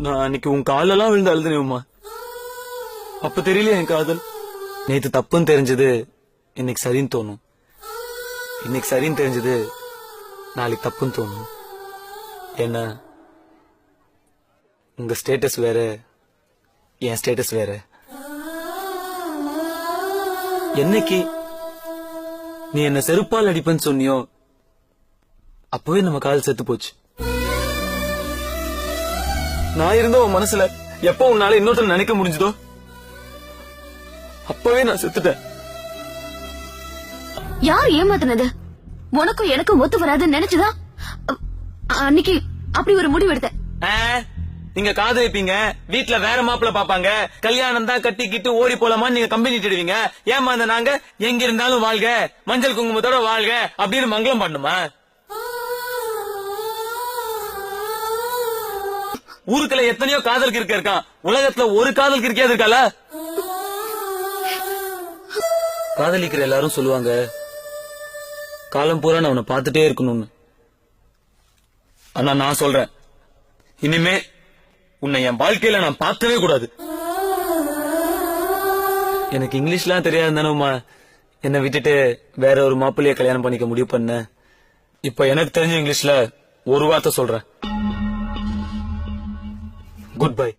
நான் அன்னைக்கு உன் காலெல்லாம் விழுந்து அழுதுனேம்மா. அப்ப தெரியல என் காதல். நேத்து தப்புன்னு தெரிஞ்சது இன்னைக்கு சரின்னு தோணும். இன்னைக்கு சரின்னு தெரிஞ்சது நாளைக்கு தப்புன்னு தோணும். ஏன்னா உங்க ஸ்டேட்டஸ் வேற, என் ஸ்டேட்டஸ் வேற. என்னைக்கு நீ என்ன செருப்பால் அடிப்பேன்னு சொன்னியோ அப்பவே நம்ம காதல் செத்து போச்சு. நான் இருந்த உன் மனசுல எப்ப உன்னால இன்னொருத்தர் நினைக்க முடிஞ்சதோ அப்பவே நான் செத்துட்டேன். யார் ஏமாத்தினது? உனக்கும் எனக்கும் ஒத்து வராதுன்னு நினைச்சுதா அன்னைக்கு அப்படி ஒரு முடிவு எடுத்த? நீங்க காதலிப்பீங்க, வீட்டுல வேற மாப்பிள்ள பாப்பாங்க, கல்யாணம் தான் கட்டிக்கிட்டு ஓடி போலாமான்னு நீங்க கம்பெனி தேடுவீங்க. ஏமாந்த நாங்க எங்க இருந்தாலும் வாழ்க, மஞ்சள் குங்குமத்தோட வாழ்க அப்படின்னு மங்களம் பண்ணுமா? ஊருக்குள்ள எத்தனையோ காதல் கிறுக்க இருக்கான், உலகத்துல ஒரு காதல் கிறுக்கியாது இருக்கால? காதலிக்கிற எல்லாரும் சொல்லுவாங்க காலம் பூரா நான் உன்னை பார்த்துட்டே இருக்கணும்னு. ஆனா நான் சொல்றேன், இனிமே உன்னை என் வாழ்க்கையில நான் பார்க்கவே கூடாது. எனக்கு இங்கிலீஷ்லாம் தெரியாது தானேம்மா என்னை விட்டுட்டு வேற ஒரு மாப்பிள்ளைய கல்யாணம் பண்ணிக்க முடிவு பண்ண. இப்ப எனக்கு தெரிஞ்ச இங்கிலீஷ்ல ஒரு வார்த்தை சொல்றேன், குட் பை.